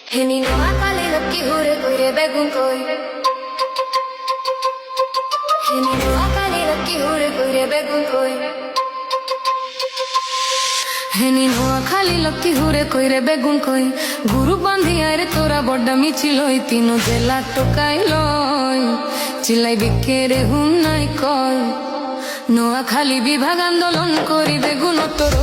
হেনি নোয়াখালী লক্ষ্মী হুরে কইরে বেগুন কই হেনি নোয়াখালী লক্ষ্মী হুরে কইরে বেগুন কই হেনি নোয়াখালী লক্ষ্মী হুরে কইরে বেগুন কই গুরু বান্ধিয়া রে তোরা বড্ডা মিছিল হই তিনো জেলা টোকাই লই চিলাই বিকেরে হুম নাই কয় নোয়াখালী বিভাগ আন্দোলন করি বেগুন তোর